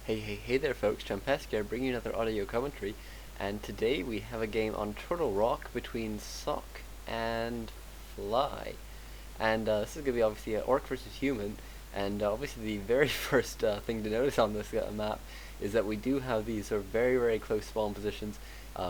Hey there folks, Champesk here, bringing you another audio commentary, and today we have a game on Turtle Rock between Sok and Fly. And this is going to be obviously an orc versus human, and obviously the very first thing to notice on this map is that we do have these sort of very close spawn positions,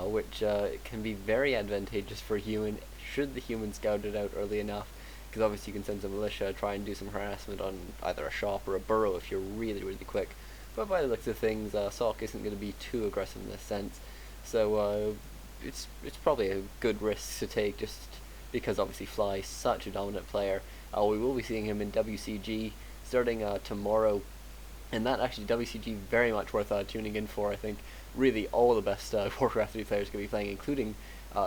which can be very advantageous for a human, should the human scout it out early enough, because obviously you can send some militia, try and do some harassment on either a shop or a burrow if you're really quick. But by the looks of things, Sok isn't going to be too aggressive in this sense, so it's probably a good risk to take, just because obviously Fly is such a dominant player. We will be seeing him in WCG starting tomorrow, and that actually WCG very much worth tuning in for. I think really all the best Warcraft 3 players going to be playing, including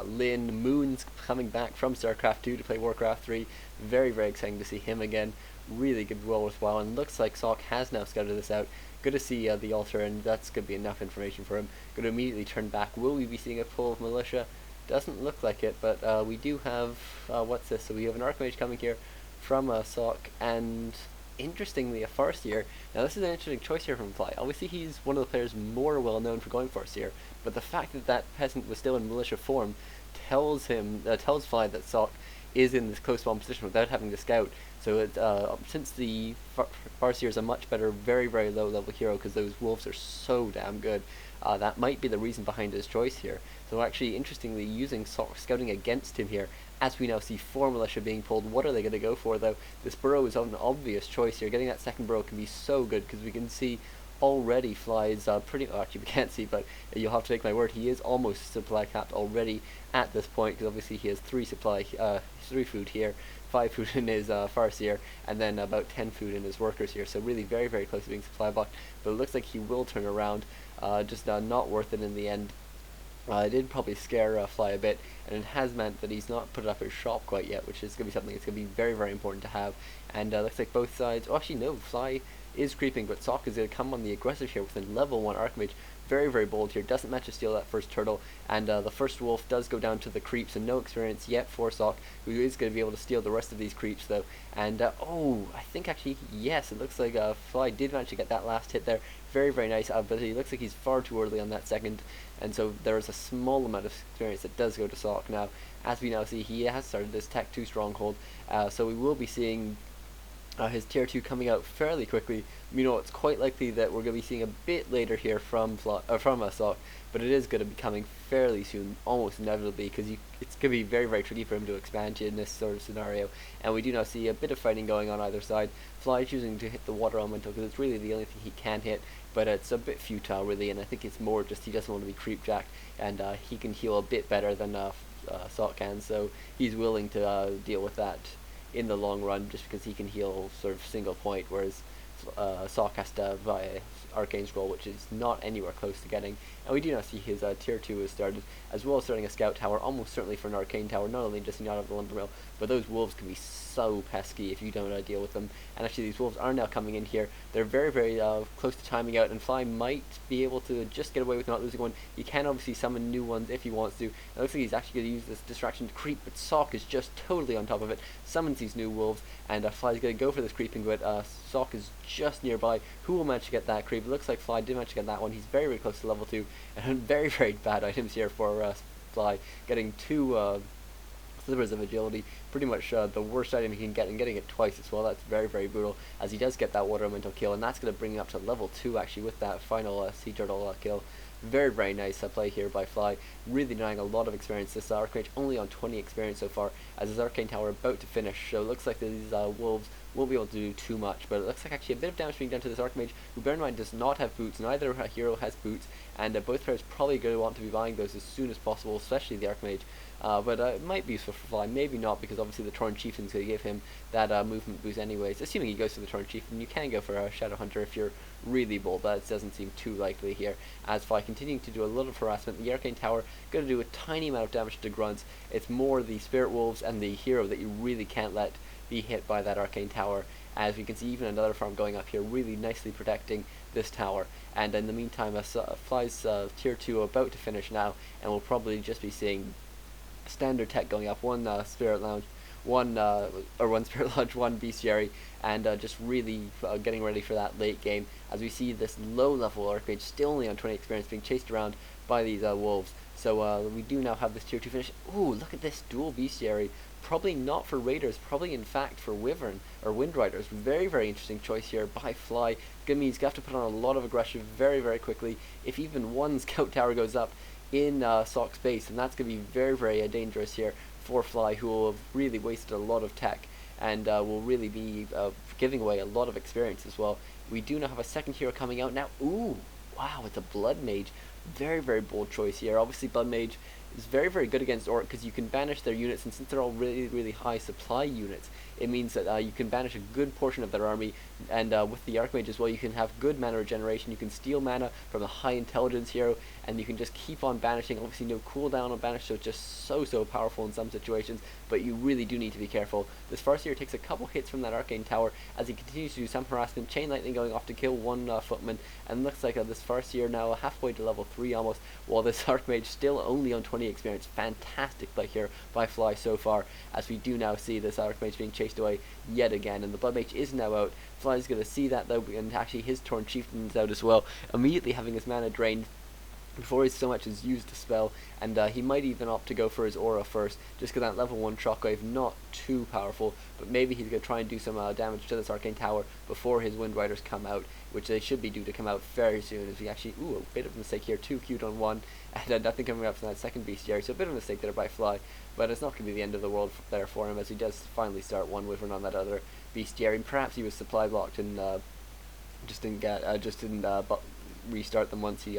Lynn Moon's coming back from StarCraft 2 to play Warcraft 3. Very exciting to see him again. Really good, well worthwhile, and looks like Sok has now scouted this out. Good to see the altar, and that's going to be enough information for him. Going to immediately turn back. Will we be seeing a pull of militia? Doesn't look like it, but we do have, what's this? So we have an Archmage coming here from Sok, and interestingly a Farseer. Now this is an interesting choice here from Fly. Obviously he's one of the players more well known for going Farseer, but the fact that that peasant was still in militia form tells Fly that Sok is in this close spawn position without having to scout. So since the Farseer is a much better, very low level hero, because those wolves are so damn good, that might be the reason behind his choice here. So actually, interestingly, using scouting against him here, as we now see 4 militia being pulled. What are they going to go for though? This burrow is an obvious choice here. Getting that second burrow can be so good, because we can see already Fly's pretty, actually we can't see, but you'll have to take my word, he is almost supply capped already at this point, because obviously he has 3 food here, 5 food in his Farseer, and then about 10 food in his workers here, so really very close to being supply blocked, but it looks like he will turn around, just not worth it in the end. It did probably scare Fly a bit, and it has meant that he's not put up his shop quite yet, which is going to be something that's going to be very important to have. And looks like both sides, oh actually no, Fly is creeping, but Sok is going to come on the aggressive here with a level 1 Archmage. Very bold here, doesn't manage to steal that first turtle, and the first wolf does go down to the creeps, and no experience yet for Sok, who is going to be able to steal the rest of these creeps though. And oh, I think actually, yes, it looks like Fly did manage to get that last hit there. Very nice, but he looks like he's far too early on that second, and so there is a small amount of experience that does go to Sok. Now, as we now see, he has started this Tech 2 stronghold, so we will be seeing his tier 2 coming out fairly quickly. You know, it's quite likely that we're going to be seeing a bit later here from Sok, but it is going to be coming fairly soon, almost inevitably, because it's going to be very tricky for him to expand in this sort of scenario. And we do now see a bit of fighting going on either side. Fly choosing to hit the water elemental because it's really the only thing he can hit, but it's a bit futile really, and I think it's more just he doesn't want to be creep jacked, and he can heal a bit better than Sok can, so he's willing to deal with that in the long run, just because he can heal sort of single point, whereas Sok has to buy Arcane Scroll, which is not anywhere close to getting. And we do now see his tier 2 has started, as well as starting a scout tower, almost certainly for an arcane tower, not only just out of the lumber mill, but those wolves can be so pesky if you don't deal with them. And actually these wolves are now coming in here. They're very close to timing out, and Fly might be able to just get away with not losing one. He can obviously summon new ones if he wants to. It looks like he's actually going to use this distraction to creep, but Sok is just totally on top of it, summons these new wolves, and Fly's going to go for this creeping, but Sok is just nearby. Who will manage to get that creep? It looks like Fly did manage to get that one. He's very close to level 2, and very bad items here for Fly, getting 2 slivers of agility, pretty much the worst item he can get, and getting it twice as well. That's very brutal, as he does get that water elemental kill, and that's going to bring him up to level 2 actually with that final sea turtle kill. Very nice play here by Fly, really denying a lot of experience. This Archmage only on 20 experience so far, as his Arcane Tower about to finish, so it looks like these wolves won't be able to do too much, but it looks like actually a bit of damage being done to this Archmage, who, bear in mind, does not have boots. Neither hero has boots, and both players probably going to want to be buying those as soon as possible, especially the Archmage. But it might be useful for Fly, maybe not, because obviously the Torn Chieftain's going to give him that movement boost anyways. Assuming he goes for the Torn Chieftain, you can go for a Shadow Hunter if you're really bold. That doesn't seem too likely here, as Fly continuing to do a lot of harassment. The Arcane Tower going to do a tiny amount of damage to grunts. It's more the Spirit Wolves and the hero that you really can't let be hit by that Arcane Tower, as we can see even another farm going up here, really nicely protecting this tower. And in the meantime, Fly's tier 2 about to finish now, and we'll probably just be seeing standard tech going up, 1 Spirit Lounge, one Spirit Lodge, one Bestiary, and just really getting ready for that late game as we see this low-level Archmage still only on 20 experience being chased around by these wolves. So we do now have this tier 2 finish. Ooh, look at this dual Bestiary. Probably not for Raiders, probably in fact for Wyvern or Wind Riders. Very, very interesting choice here by Fly. It's going to mean he's going to have to put on a lot of aggression very, very quickly. If even one scout tower goes up in Sok's base, then that's going to be very, very dangerous here for Fly, who will have really wasted a lot of tech and will really be giving away a lot of experience as well. We do now have a second hero coming out now. Ooh, wow, it's a Blood Mage. Very, very bold choice here. Obviously, Blood Mage is very, very good against Orc because you can banish their units, and since they're all really, really high supply units, it means that you can banish a good portion of their army, and with the Archmage as well, you can have good mana regeneration. You can steal mana from a high intelligence hero, and you can just keep on banishing. Obviously, no cooldown on banish, so it's just so powerful in some situations, but you really do need to be careful. This Farseer takes a couple hits from that Arcane Tower as he continues to do some harassment. Chain Lightning going off to kill one footman, and looks like this Farseer now halfway to level 3 almost, while this Archmage still only on 20 experience. Fantastic play here by Fly so far, as we do now see this Archmage being chased away yet again, and the Blood Mage is now out. Fly's going to see that though, and actually his Torn Chieftain's out as well, immediately having his mana drained before he so much as used the spell, and he might even opt to go for his aura first, just because that level 1 shockwave not too powerful, but maybe he's going to try and do some damage to this Arcane Tower before his Wind Riders come out, which they should be due to come out very soon, as we actually, ooh, a bit of a mistake here, 2 Q'd on 1, and nothing coming up from that second Bestiary, so a bit of a mistake there by Fly, but it's not going to be the end of the world there for him, as he does finally start one Wyvern on that other Bestiary, and perhaps he was supply blocked and just didn't restart them once he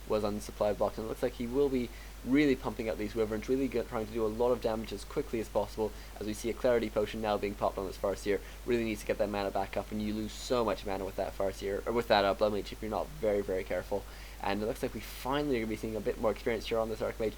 was on supply blocks, and it looks like he will be really pumping out these Wyverns, really trying to do a lot of damage as quickly as possible, as we see a Clarity Potion now being popped on this Farseer. Really needs to get that mana back up, and you lose so much mana with that Farseer, or with that Blood Mage if you're not very, very careful. And it looks like we finally are going to be seeing a bit more experience here on this Archmage.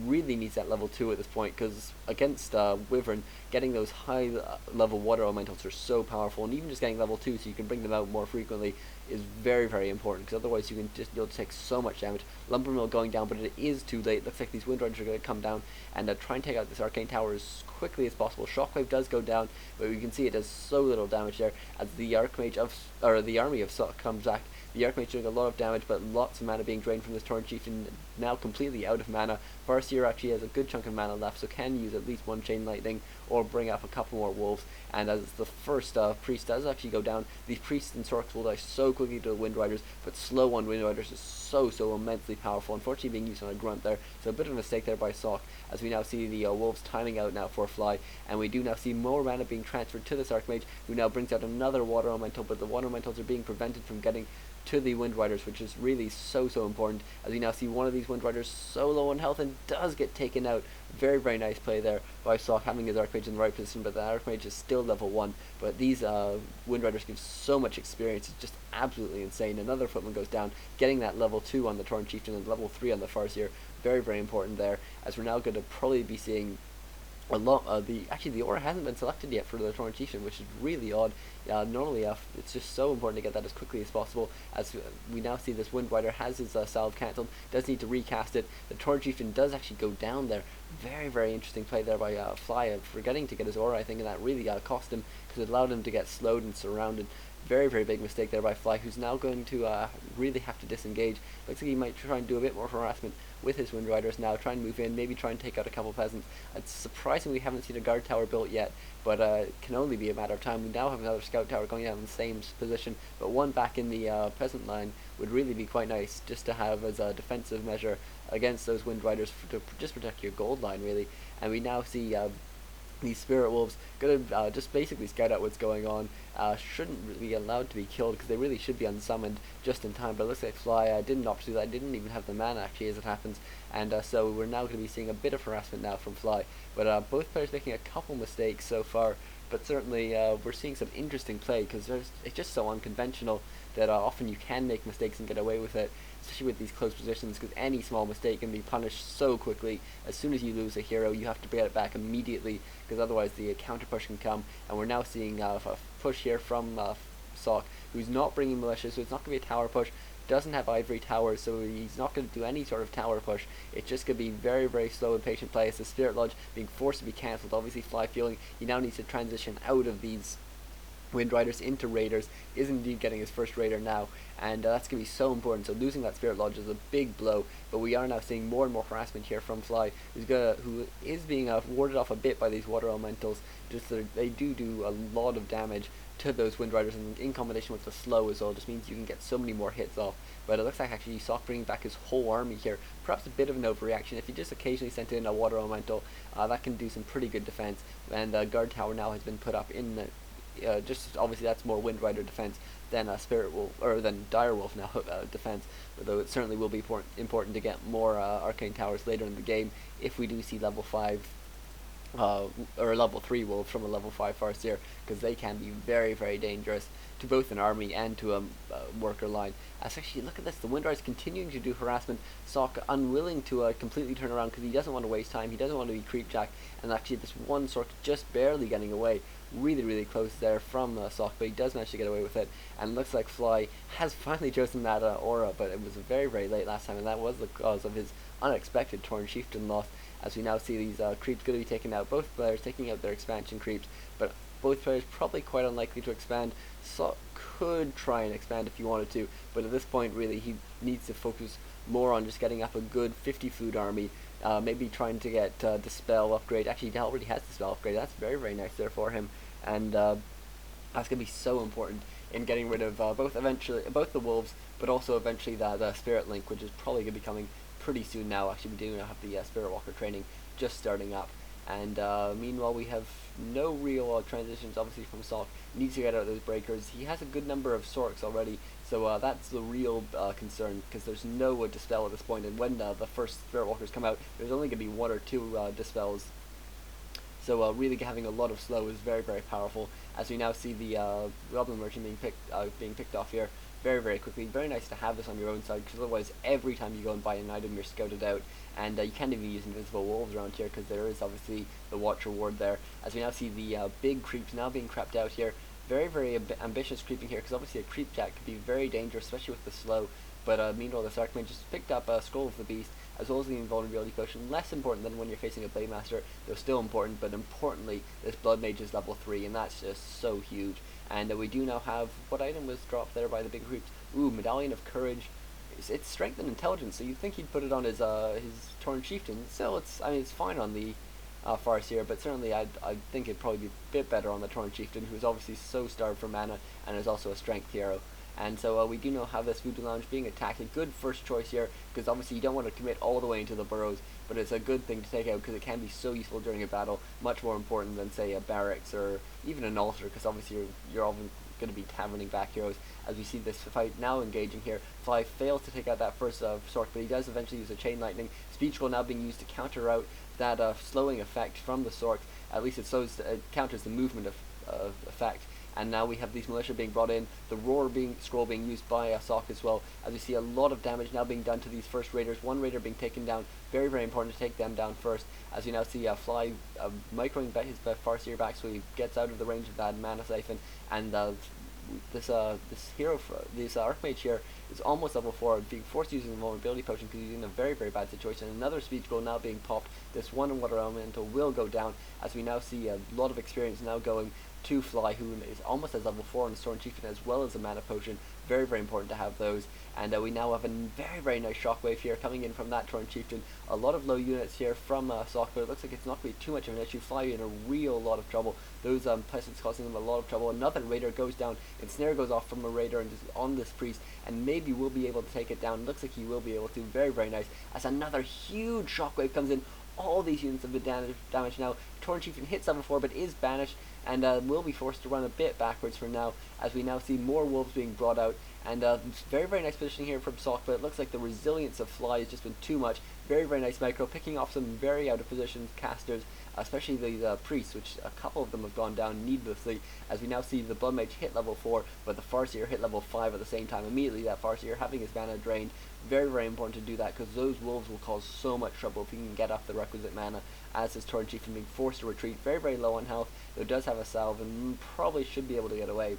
Really needs that level 2 at this point, because against Wyvern, getting those high level water elementals are so powerful, and even just getting level 2 so you can bring them out more frequently is very, very important, because otherwise you'll take so much damage. Lumbermill going down, but it is too late. Looks like these Wind Riders are going to come down and try and take out this Arcane Tower as quickly as possible. Shockwave does go down, but you can see it does so little damage there as the Archmage or the army of Sok comes back. The Archmage doing a lot of damage, but lots of mana being drained from this Torn Chieftain, now completely out of mana. Farseer actually has a good chunk of mana left, so can use at least one Chain Lightning or bring up a couple more wolves. And as the first priest does actually go down, these priests and sorks will die so quickly to the Wind Riders, but slow on Wind Riders is so immensely powerful. Unfortunately being used on a grunt there, so a bit of a mistake there by Sok, as we now see the wolves timing out now for Fly, and we do now see more mana being transferred to this Archmage, who now brings out another water elemental, but the water elementals are being prevented from getting to the Wind Riders, which is really so important, as we now see one of these Wind Riders so low on health and does get taken out. Very, very nice play there by Sok, having his Archmage in the right position, but the Archmage is still level 1, but these Wind Riders give so much experience, it's just absolutely insane. Another Footman goes down, getting that level 2 on the Torn Chieftain and level 3 on the Farseer. Very, very important there, as we're now going to probably be seeing a lot. Actually, the aura hasn't been selected yet for the Torn Chieftain, which is really odd. Normally, it's just so important to get that as quickly as possible, as we now see this Wind Rider has his salve cancelled, does need to recast it. The Torn Chieftain does actually go down there. Very, very interesting play there by Fly, forgetting to get his aura, I think, and that really cost him, because it allowed him to get slowed and surrounded. Very, very big mistake there by Fly, who's now going to really have to disengage. Looks like he might try and do a bit more harassment with his Wind Riders now, try and move in, maybe try and take out a couple peasants. It's surprising we haven't seen a guard tower built yet, but it can only be a matter of time. We now have another scout tower going down in the same position, but one back in the peasant line would really be quite nice, just to have as a defensive measure against those Wind Riders, to just protect your gold line, really. And we now see these Spirit Wolves gonna just basically scout out what's going on. Shouldn't really be allowed to be killed, because they really should be unsummoned just in time, but it looks like Fly didn't opt to do that, didn't even have the mana actually, as it happens, and so we're now going to be seeing a bit of harassment now from Fly, but both players making a couple mistakes so far, but certainly we're seeing some interesting play, because it's just so unconventional that often you can make mistakes and get away with it, especially with these close positions, because any small mistake can be punished so quickly. As soon as you lose a hero, you have to get it back immediately, because otherwise the counter push can come, and we're now seeing a push here from Sok, who's not bringing militia, so it's not going to be a tower push. Doesn't have ivory towers, so he's not going to do any sort of tower push. It's just going to be very, very slow and patient play. As the Spirit Lodge being forced to be cancelled, obviously Fly feeling he now needs to transition out of these Wind Riders into Raiders, is indeed getting his first Raider now, and that's going to be so important. So losing that Spirit Lodge is a big blow, but we are now seeing more and more harassment here from Fly, who is being warded off a bit by these Water Elementals. Just they do a lot of damage to those Wind Riders, and in combination with the slow as well, just means you can get so many more hits off. But it looks like actually U2.Sok bringing back his whole army here. Perhaps a bit of an overreaction. If he just occasionally sent in a Water Elemental, that can do some pretty good defense. And Guard Tower now has been put up in the just obviously that's more Wind Rider defense than Spirit Wolf, or than Dire Wolf now defense. Though it certainly will be important to get more Arcane Towers later in the game if we do see level 5 or level 3 wolves from a level 5 Farseer, because they can be very, very dangerous to both an army and to a worker line. Especially, look at this, the Wind Riders continuing to do harassment. Sok unwilling to completely turn around because he doesn't want to waste time, he doesn't want to be creep jack, and actually this one Sok just barely getting away. Really, really close there from Sok, but he does manage to get away with it, and looks like Fly has finally chosen that aura, but it was very, very late last time, and that was the cause of his unexpected Torn Chieftain loss. As we now see these creeps going to be taken out, both players taking out their expansion creeps, but both players probably quite unlikely to expand. Sok could try and expand if he wanted to, but at this point really he needs to focus more on just getting up a good 50 food army, maybe trying to get Dispel upgrade. Actually he already has Dispel upgrade, that's very, very nice there for him, and that's going to be so important in getting rid of both the wolves, but also eventually the Spirit Link, which is probably going to be coming pretty soon now. Actually, we do now have the Spirit Walker training just starting up, and meanwhile we have no real transitions obviously from Sok. Needs to get out of those breakers. He has a good number of Sorks already, so that's the real concern, because there's no Dispel at this point, and when the first Spirit Walkers come out, there's only going to be 1 or 2 Dispels. So really having a lot of slow is very, very powerful, as we now see the Goblin Merchant being picked off here very, very quickly. Very nice to have this on your own side, because otherwise every time you go and buy an item you're scouted out, and you can't even use Invisible Wolves around here because there is obviously the Watch reward there. As we now see the big creeps now being crept out here. Very, very ambitious creeping here, because obviously a creep jack could be very dangerous, especially with the slow. But meanwhile this Archmage just picked up a Scroll of the Beast, as well as the Invulnerability Potion. Less important than when you're facing a Blade Master, though still important, but importantly this Blood Mage is level 3, and that's just so huge. And we do now have, what item was dropped there by the big creeps? Ooh, Medallion of Courage. It's strength and intelligence, so you'd think he'd put it on his Torn Chieftain. Still, it's fine on the Farseer, but certainly I think it'd probably be a bit better on the Torn Chieftain, who's obviously so starved for mana and is also a strength hero. And so we do now have this Voodoo Lounge being attacked. A good first choice here, because obviously you don't want to commit all the way into the burrows, but it's a good thing to take out because it can be so useful during a battle, much more important than say a barracks or even an altar, because obviously you're often going to be taverning back heroes. As we see this fight now engaging here, Fly fails to take out that first Sork, but he does eventually use a Chain Lightning. Speed Scroll now being used to counter out that slowing effect from the Sorks. At least it counters the movement effect. And now we have these militia being brought in, the Roar scroll being used by Sok as well, as we see a lot of damage now being done to these first Raiders. 1 Raider being taken down, very, very important to take them down first, as we now see Fly microing his Farseer back so he gets out of the range of that Mana Siphon, and this Archmage here is almost level 4, being forced to use a Vulnerability Potion because he's in a very, very bad situation. Another Speed Scroll now being popped. This one Water Elemental will go down, as we now see a lot of experience now going to Fly, who is almost as level 4 on the Storm Chieftain, as well as a Mana Potion. Very, very important to have those. And we now have a very, very nice Shockwave here coming in from that Torn Chieftain. A lot of low units here from Sok, but it looks like it's not going to be too much of an issue. Fly in a real lot of trouble. Those peasants causing them a lot of trouble. Another Raider goes down, and Snare goes off from a Raider and is on this Priest, and maybe will be able to take it down. Looks like he will be able to. Very, very nice. As another huge Shockwave comes in. All these units have been damaged now. Torn Chieftain hits level 4 but is banished, and will be forced to run a bit backwards for now, as we now see more wolves being brought out. And very, very nice positioning here from Sok, but it looks like the resilience of Fly has just been too much. Very, very nice micro, picking off some very out of position casters, especially the priests, which a couple of them have gone down needlessly, as we now see the Blood Mage hit level 4, but the Farseer hit level 5 at the same time. Immediately that Farseer having his mana drained. Very, very important to do that, because those wolves will cause so much trouble if he can get off the requisite mana, as his Torn Chieftain being forced to retreat. Very, very low on health, though does have a salve and probably should be able to get away.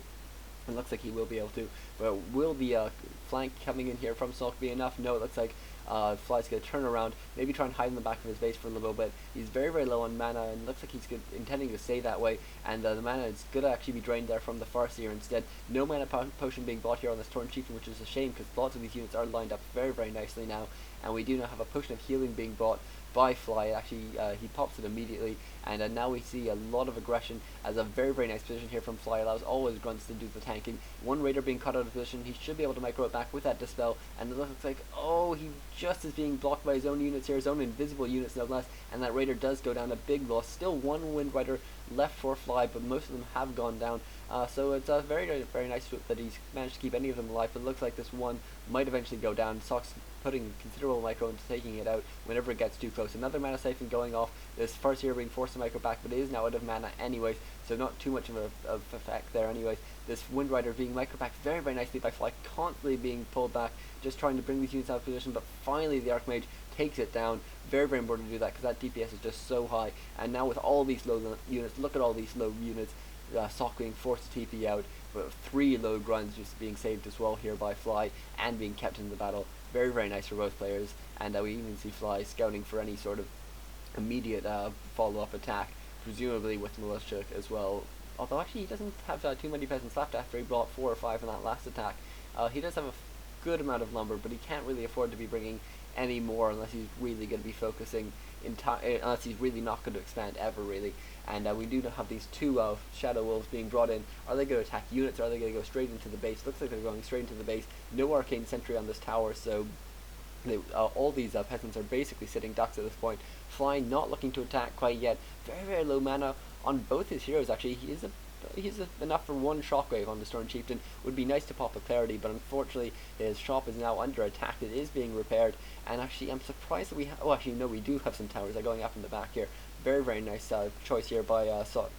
It looks like he will be able to, but will the flank coming in here from Sok be enough? No, it looks like Fly's going to turn around, maybe try and hide in the back of his base for a little bit. He's very, very low on mana, and looks like he's intending to stay that way, and the mana is going to actually be drained there from the Farseer instead. No mana potion being bought here on this Torn Chieftain, which is a shame, because lots of these units are lined up very, very nicely now, and we do now have a potion of healing being bought by Fly. Actually, he pops it immediately, and now we see a lot of aggression as a very, very nice position here from Fly. Allows all his grunts to do the tanking. One raider being cut out of position, he should be able to micro it back with that Dispel, and it looks like, oh, he just is being blocked by his own units here, his own invisible units no less, and that raider does go down, a big loss. Still one Wind Rider left for Fly, but most of them have gone down, so it's very, very, very nice that he's managed to keep any of them alive, but it looks like this one might eventually go down. Sok's putting considerable micro into taking it out whenever it gets too close. Another mana siphon going off, this Farseer being forced to micro back, but it is now out of mana anyways, so not too much of effect there anyways. This Wind Rider being micro back very, very nicely by Fly, constantly being pulled back, just trying to bring these units out of position, but finally the Archmage takes it down. Very, very important to do that, because that DPS is just so high, and now with all these low units, look at all these low units, Sok being forced to TP out, but 3 low grunts just being saved as well here by Fly, and being kept in the battle. Very, very nice for both players, and we even see Fly scouting for any sort of immediate follow-up attack, presumably with Militia as well. Although actually he doesn't have too many peasants left after he brought 4 or 5 in that last attack. He does have a good amount of lumber, but he can't really afford to be bringing any more unless he's really going to be focusing, unless he's really not going to expand ever, really. And we do have these 2 Shadow Wolves being brought in. Are they going to attack units, or are they going to go straight into the base? Looks like they're going straight into the base. No Arcane Sentry on this tower, so all these peasants are basically sitting ducks at this point. Fly not looking to attack quite yet. Very, very low mana on both his heroes, actually. He's enough for 1 Shockwave on the Storm Chieftain. Would be nice to pop a Clarity, but unfortunately his shop is now under attack. It is being repaired, and actually I'm surprised that we have, oh actually no, we do have some towers that are going up in the back here. Very, very nice choice here by Sok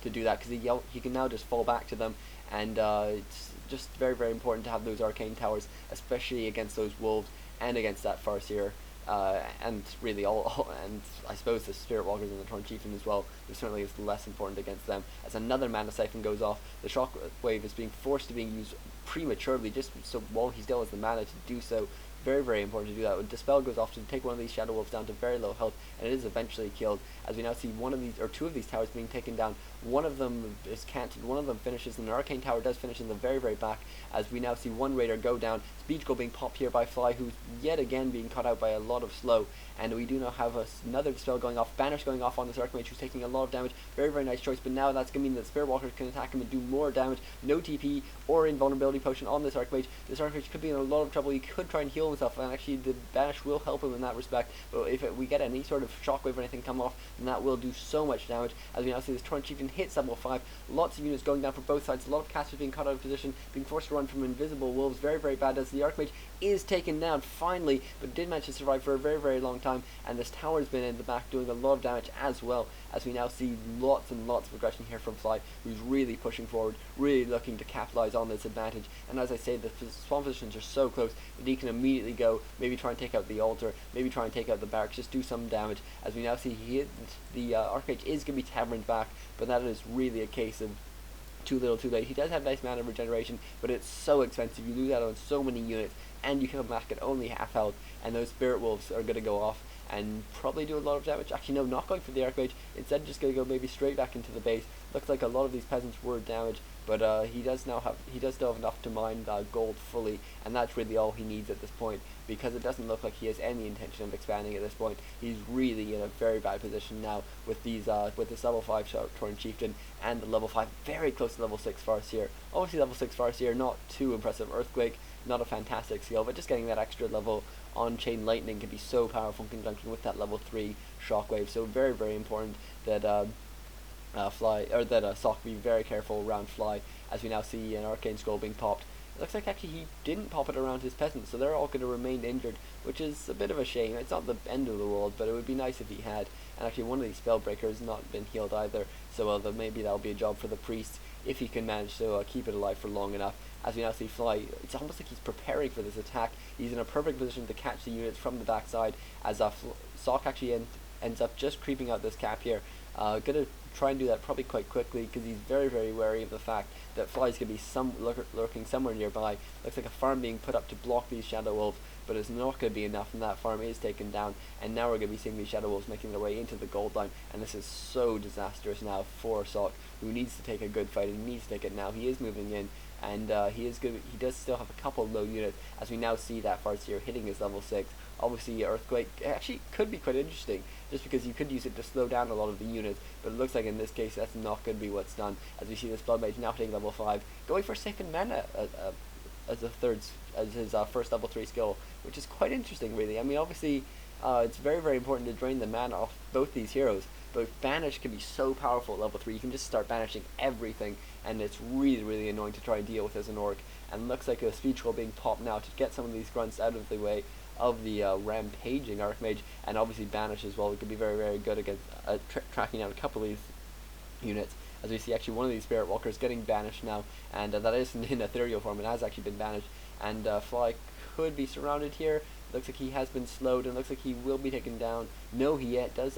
to do that, because he can now just fall back to them, and it's just very, very important to have those arcane towers, especially against those wolves and against that Farseer. And really and I suppose the Spirit Walkers and the Torn Chieftain as well. It certainly is less important against them. As another mana siphon goes off, the Shockwave is being forced to being used prematurely, just so while he still has the mana to do so. Very, very important to do that. When Dispel goes off to take one of these Shadow Wolves down to very low health, and it is eventually killed, as we now see one of these, or 2 of these towers being taken down. One of them is canted, one of them finishes, and the Arcane Tower does finish in the very, very back, as we now see 1 Raider go down. Speed Goal being popped here by Fly, who's yet again being cut out by a lot of slow, and we do now have another Dispel going off, Banish going off on this Archmage, who's taking a lot of damage. Very, very nice choice, but now that's going to mean that Spirit Walkers can attack him and do more damage. No TP or Invulnerability Potion on this Archmage. This Archmage could be in a lot of trouble. He could try and heal himself, and actually the Banish will help him in that respect, but if we get any sort of Shockwave or anything come off, then that will do so much damage. As we now see this Torn Chieftain hits level 5, lots of units going down for both sides, a lot of casters being cut out of position, being forced to run from invisible wolves. Very, very bad, as the Archmage is taken down finally, but did manage to survive for a very, very long time, and this tower has been in the back doing a lot of damage as well, as we now see lots and lots of aggression here from Fly, who's really pushing forward, really looking to capitalize on this advantage. And as I say, the spawn positions are so close that he can immediately go, maybe try and take out the altar, maybe try and take out the barracks, just do some damage. As we now see, the Archmage is going to be taverned back, but that is really a case of too little too late. He does have nice mana regeneration, but it's so expensive. You lose out on so many units, and you come back at only half health, and those Spirit Wolves are going to go off and probably do a lot of damage. Actually no, not going for the Archmage, instead just going to go maybe straight back into the base. Looks like a lot of these peasants were damaged, but he does still have enough to mine gold fully, and that's really all he needs at this point, because it doesn't look like he has any intention of expanding at this point. He's really in a very bad position now with these with this level 5 Torn Chieftain and the level 5 very close to level 6 Farseer. Obviously level 6 Farseer, not too impressive. Earthquake, not a fantastic skill, but just getting that extra level on Chain Lightning can be so powerful in conjunction with that level 3 Shockwave. So very, very important that Sok be very careful around Fly, as we now see an Arcane Scroll being popped. It looks like actually he didn't pop it around his peasants, so they're all going to remain injured, which is a bit of a shame. It's not the end of the world, but it would be nice if he had. And actually one of these Spellbreakers has not been healed either, so maybe that'll be a job for the Priest, if he can manage to keep it alive for long enough. As we now see Fly, it's almost like he's preparing for this attack. He's in a perfect position to catch the units from the backside, as Sok actually ends up just creeping out this cap here. Gonna try and do that probably quite quickly, because he's very wary of the fact that Fly's going to be lurking somewhere nearby. Looks like a farm being put up to block these Shadow Wolves, but it's not going to be enough, and that farm is taken down, and now we're going to be seeing these Shadow Wolves making their way into the gold line, and this is so disastrous now for Sok, who needs to take a good fight, and he needs to take it now. He is moving in, and he does still have a couple of low units, as we now see that Farseer hitting his level 6. Obviously, Earthquake actually could be quite interesting, just because you could use it to slow down a lot of the units, but it looks like in this case that's not going to be what's done, as we see this Blood Mage now hitting level 5, going for Siphon Mana as his first level 3 skill, which is quite interesting, really. I mean, obviously, it's very important to drain the mana off both these heroes, but Banish can be so powerful at level 3, you can just start banishing everything, and it's really annoying to try and deal with as an orc. And looks like a speed troll being popped now to get some of these grunts out of the way of the rampaging Archmage, and obviously Banish as well. It could be very good against tracking out a couple of these units, as we see actually one of these Spirit Walkers getting banished now, and that isn't in ethereal form, it has actually been banished, and Fly could be surrounded here. Looks like he has been slowed, and looks like he will be taken down. No, he does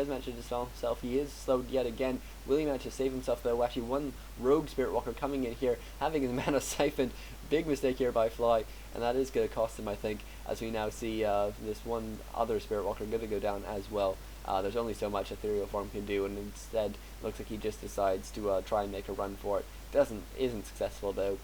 manage to dispel himself. He is slowed yet again. Will he manage to save himself, though? Actually, one rogue Spirit Walker coming in here, having his mana siphoned. Big mistake here by Fly, and that is going to cost him, I think, as we now see this one other Spirit Walker going to go down as well. There's only so much ethereal form can do, and instead looks like he just decides to try and make a run for it. Isn't successful, though.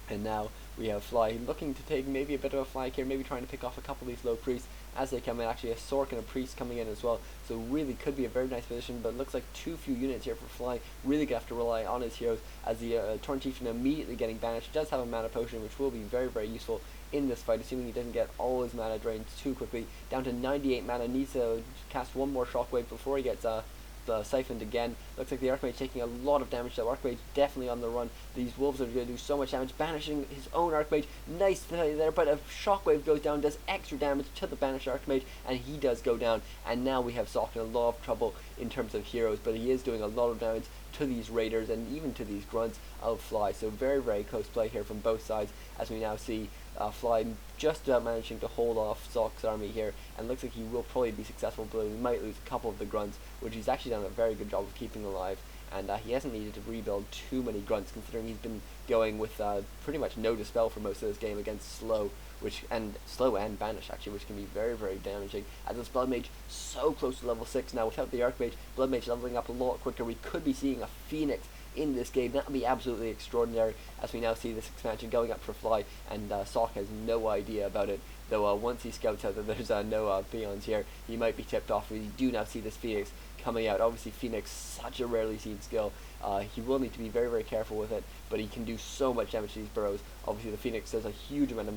And now we have Fly looking to take maybe a bit of a flank here, maybe trying to pick off a couple of these low priests as they come in. Actually, a Sork and a priest coming in as well, so really could be a very nice position, but it looks like too few units here for Fly. Really gonna have to rely on his heroes, as the Torn Chieftain immediately getting banished. He does have a mana potion, which will be very useful in this fight, assuming he doesn't get all his mana drained too quickly. Down to 98 mana, needs to cast one more Shockwave before he gets siphoned again. Looks like the Archmage taking a lot of damage, so Archmage definitely on the run. These wolves are going to do so much damage, banishing his own Archmage. Nice there, but a Shockwave goes down, does extra damage to the banished Archmage, and he does go down. And now we have Sok in a lot of trouble in terms of heroes, but he is doing a lot of damage to these raiders and even to these grunts of Fly. So very close play here from both sides, as we now see Fly just managing to hold off Sok's army here, and looks like he will probably be successful, but he might lose a couple of the grunts, which he's actually done a very good job of keeping alive. And he hasn't needed to rebuild too many grunts, considering he's been going with pretty much no dispel for most of this game against slow and banish, actually, which can be very damaging. As this Blood Mage so close to level 6 now, without the Archmage, Blood Mage leveling up a lot quicker. We could be seeing a Phoenix in this game. That would be absolutely extraordinary, as we now see this expansion going up for Fly, and Sok has no idea about it, though once he scouts out that there's no peons here, he might be tipped off. We do now see this Phoenix coming out. Obviously Phoenix, such a rarely seen skill. He will need to be very careful with it, but he can do so much damage to these burrows. Obviously the Phoenix does a huge amount of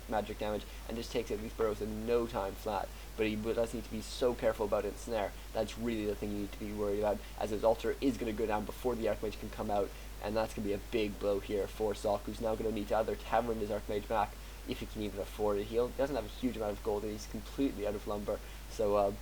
magic damage and just takes out these burrows in no time flat, but he does need to be so careful about its snare. That's really the thing you need to be worried about, as his altar is going to go down before the Archmage can come out, and that's going to be a big blow here for Sok, who's now going to need to either tavern his Archmage back, if he can even afford it. He doesn't have a huge amount of gold, and he's completely out of lumber, so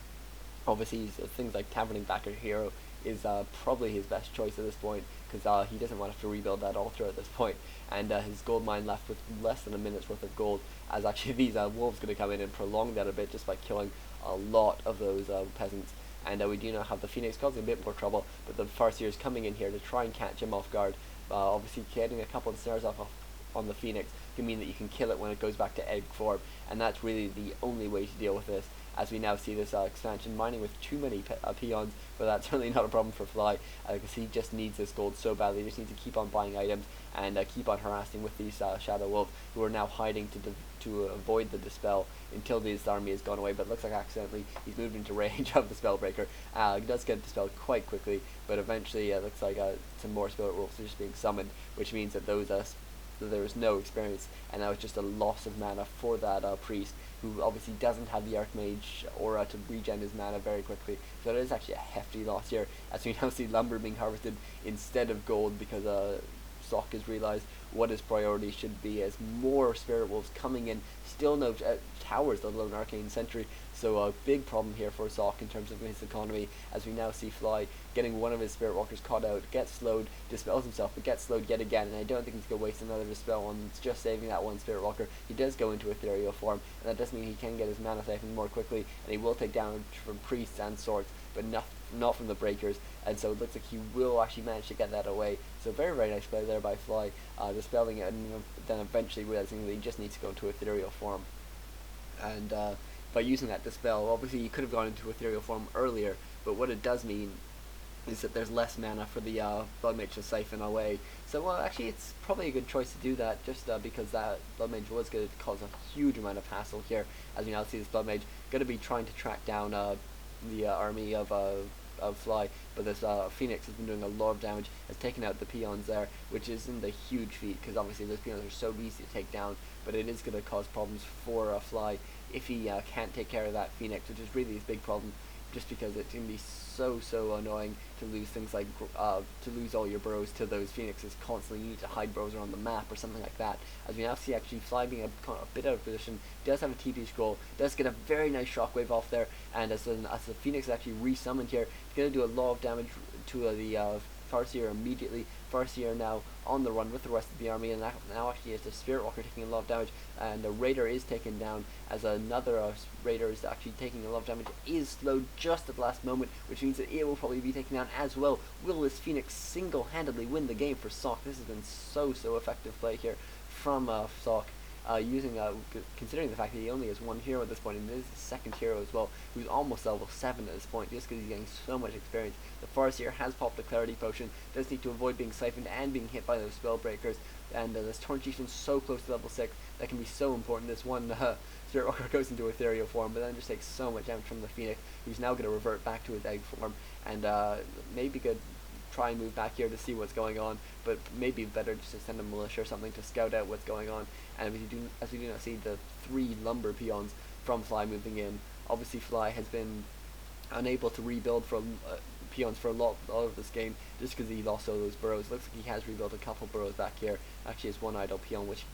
obviously things like taverning back a hero is probably his best choice at this point, because he doesn't want to have to rebuild that altar at this point, and his gold mine left with less than a minute's worth of gold, as actually these wolves going to come in and prolong that a bit just by killing a lot of those peasants. And we do now have the Phoenix causing a bit more trouble, but the Farseer is coming in here to try and catch him off guard. Obviously getting a couple of snares off on the Phoenix can mean that you can kill it when it goes back to egg form, and that's really the only way to deal with this, as we now see this expansion mining with too many peons, but that's certainly not a problem for Fly, because he just needs this gold so badly. He just needs to keep on buying items and keep on harassing with these Shadow Wolves, who are now hiding to avoid the dispel until this army has gone away, but it looks like accidentally he's moved into range of the Spellbreaker. He does get dispelled quite quickly, but eventually it looks like some more Spirit Wolves are just being summoned, which means that there was no experience, and that was just a loss of mana for that priest, who obviously doesn't have the Archmage aura to regen his mana very quickly. So it is actually a hefty loss here, as we now see lumber being harvested instead of gold, because Sok has realized what his priority should be, as more Spirit Wolves coming in. Still no towers, let alone Arcane Sentry, so a big problem here for Sok in terms of his economy, as we now see Fly getting one of his Spirit Walkers caught out, gets slowed, dispels himself, but gets slowed yet again, and I don't think he's going to waste another dispel on just saving that one Spirit Walker. He does go into ethereal form, and that does mean he can get his mana siphoned more quickly, and he will take damage from priests and swords, but not from the breakers, and so it looks like he will actually manage to get that away. So very nice play there by Fly, dispelling it, and then eventually realizing that he just needs to go into ethereal form. And by using that dispel, obviously he could have gone into ethereal form earlier, but what it does mean is that there's less mana for the Blood Mage to siphon away. So, well, actually, it's probably a good choice to do that, just because that Blood Mage was going to cause a huge amount of hassle here. As we now see, this Blood Mage going to be trying to track down the army of Fly, but this Phoenix has been doing a lot of damage, has taken out the peons there, which isn't a huge feat, because obviously those peons are so easy to take down, but it is going to cause problems for Fly if he can't take care of that Phoenix, which is really his big problem, just because it's going to be so annoying to lose things like to lose all your burrows to those phoenixes constantly. You need to hide burrows around the map or something like that. As we now see, actually Fly being a bit out of position, does have a TP scroll, does get a very nice shockwave off there, and as the Phoenix is actually resummoned here, it's going to do a lot of damage to the Farseer immediately. Farseer now on the run with the rest of the army, and now actually it's the Spirit Walker taking a lot of damage, and the Raider is taken down, as another Raider is actually taking a lot of damage, is slowed just at the last moment, which means that it will probably be taken down as well. Will this Phoenix single-handedly win the game for Sok? This has been so effective play here from Sok. Considering the fact that he only has one hero at this point, and this is his second hero as well, who's almost level 7 at this point, just because he's getting so much experience. The Farseer has popped a Clarity Potion, does need to avoid being siphoned and being hit by those spell breakers, and this Torn Chieftain's so close to level 6, that can be so important. This one Spirit Walker goes into ethereal form, but then just takes so much damage from the Phoenix, who's now going to revert back to his egg form, and maybe could try and move back here to see what's going on, but maybe better just to send a militia or something to scout out what's going on. And as we do not see the 3 lumber peons from Fly moving in, obviously Fly has been unable to rebuild for peons for a lot of this game, just because he lost all those burrows. Looks like he has rebuilt a couple burrows back here. Actually, it's one idle peon, which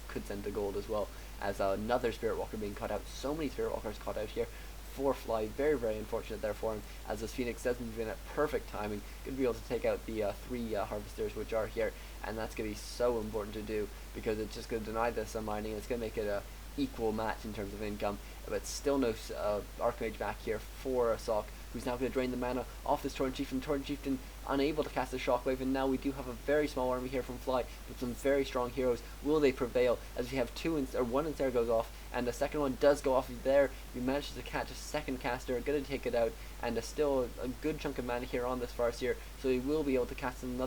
could send to gold as well, as another Spirit Walker being caught out. So many Spirit Walkers caught out here for Fly. Very unfortunate there for him, as this Phoenix does move in at perfect timing, going to be able to take out the 3 Harvesters which are here, and that's going to be so important to do, because it's just going to deny this mining, and it's going to make it a equal match in terms of income. But still no Archmage back here for Sok, who's now going to drain the mana off this Torn Chieftain. Torn Chieftain unable to cast a Shockwave, and now we do have a very small army here from Fly with some very strong heroes. Will they prevail? As we have one Inster goes off, and the second one does go off there. We managed to catch a second caster, going to take it out, and still a good chunk of mana here on this Farseer, so he will be able to cast some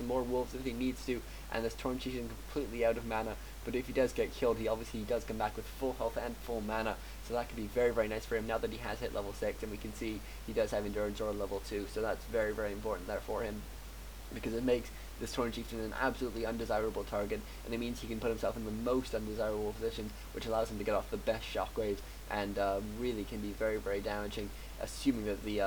more wolves if he needs to, and this Torn Chieftain completely out of mana. But if he does get killed, he does come back with full health and full mana, so that could be very nice for him now that he has hit level 6, and we can see he does have Endurance Aura level 2, so that's very important there for him, because it makes this Torn Chieftain an absolutely undesirable target, and it means he can put himself in the most undesirable positions, which allows him to get off the best shockwaves, and really can be very damaging, assuming that the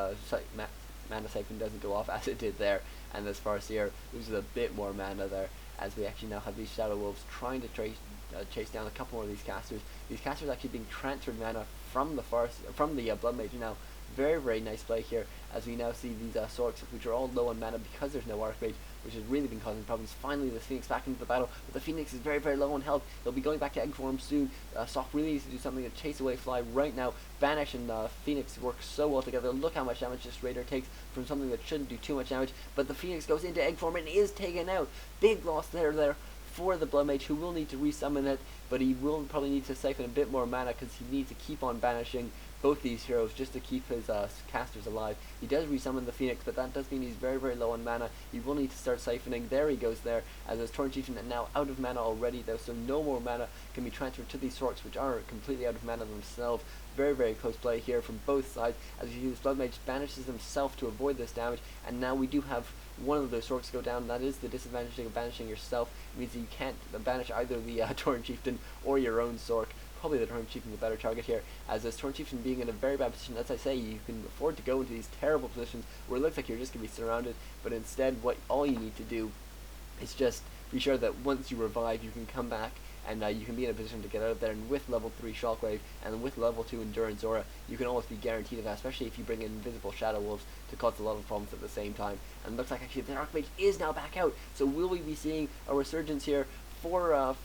mana siphon doesn't go off as it did there, and this Farseer loses a bit more mana there, as we actually now have these Shadow Wolves trying to chase down a couple more of these casters. These casters actually being transferred mana from the Blood Mage now. Very nice play here, as we now see these Sorks, which are all low on mana because there's no Archmage, which has really been causing problems. Finally, the Phoenix back into the battle, but the Phoenix is very low on health. He'll be going back to egg form soon. Sok really needs to do something to chase away Fly right now. Banish and Phoenix work so well together. Look how much damage this Raider takes from something that shouldn't do too much damage, but the Phoenix goes into egg form and is taken out. Big loss there for the Blood Mage, who will need to resummon it, but he will probably need to siphon a bit more mana, because he needs to keep on banishing both these heroes just to keep his casters alive. He does resummon the Phoenix, but that does mean he's very low on mana. He will need to start siphoning. There he goes there, as his Torn Chieftain now out of mana already though, so no more mana can be transferred to these Sorks, which are completely out of mana themselves. Very close play here from both sides, as you see this Blood Mage banishes himself to avoid this damage, and now we do have one of those Sorks go down. That is the disadvantage of banishing yourself. It means that you can't banish either the Torn Chieftain or your own Sork. Probably the Torn Chieftain the better target here, as this Torn Chieftain being in a very bad position. As I say, you can afford to go into these terrible positions where it looks like you're just going to be surrounded, but instead all you need to do is just be sure that once you revive, you can come back and you can be in a position to get out of there, and with level 3 Shockwave and with level 2 Endurance Aura, you can almost be guaranteed of that, especially if you bring in Invisible Shadow Wolves to cause a lot of problems at the same time. And it looks like actually the Archmage is now back out, so will we be seeing a resurgence here for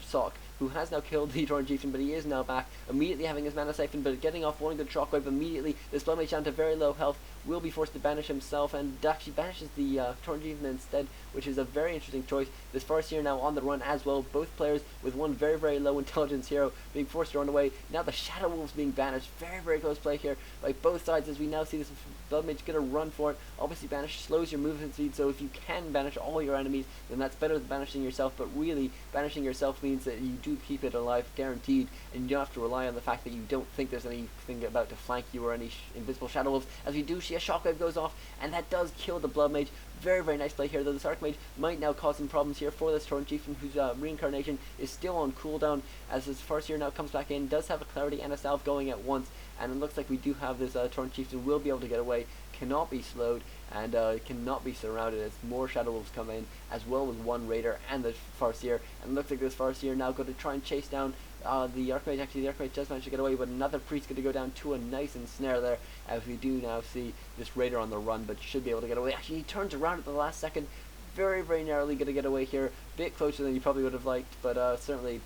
Sok? who has now killed the Torrent Chieftain, but he is now back, immediately having his mana siphon, but getting off one good shockwave immediately. This Blood Mage down to very low health will be forced to banish himself, and actually banishes the Torrent Chieftain instead, which is a very interesting choice. This Farseer now on the run as well, both players with one very, very low intelligence hero being forced to run away. Now the Shadow Wolves being banished. Very, very close play here by both sides, as we now see this Blood Mage gonna run for it. Obviously banish slows your movement speed, so if you can banish all your enemies, then that's better than banishing yourself, but really banishing yourself means that you do keep it alive, guaranteed, and you don't have to rely on the fact that you don't think there's anything about to flank you or any invisible Shadow Wolves. As we do see a shockwave goes off, and that does kill the Blood Mage. Very, very nice play here, though this Archmage might now cause some problems here for this Torrent Chieftain, whose reincarnation is still on cooldown, as his Farseer now comes back in, does have a Clarity and a Salve going at once, and it looks like we do have this Torrent Chieftain will be able to get away, cannot be slowed, and cannot be surrounded as more Shadow Wolves come in, as well as one Raider and the Farseer, and it looks like this Farseer now going to try and chase down the Archmage. Actually, the Archmage does manage to get away, but another Priest going to go down to a nice ensnare there, as we do now see this Raider on the run, but should be able to get away. Actually, he turns around at the last second, very, very narrowly going to get away here, bit closer than you probably would have liked, but certainly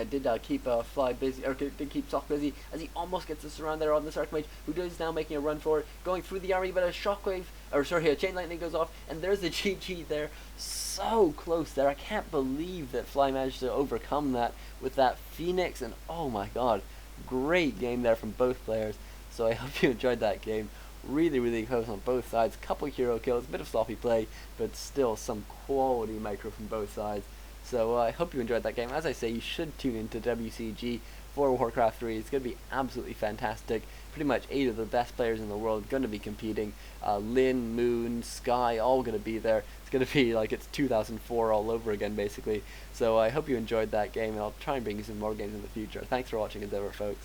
did keep Fly busy, or did keep Sok busy, as he almost gets the surround there on this Archmage, who is now making a run for it, going through the army, but a shockwave, or sorry, a Chain Lightning goes off, and there's the GG there. So close there. I can't believe that Fly managed to overcome that with that Phoenix, and oh my god, great game there from both players. So I hope you enjoyed that game. Really, really close on both sides. Couple hero kills, a bit of sloppy play, but still some quality micro from both sides. So I hope you enjoyed that game. As I say, you should tune into WCG for Warcraft 3. It's going to be absolutely fantastic. Pretty much 8 of the best players in the world going to be competing. Lin, Moon, Sky, all going to be there. It's going to be like it's 2004 all over again, basically. So I hope you enjoyed that game, and I'll try and bring you some more games in the future. Thanks for watching, Endeavor, folks.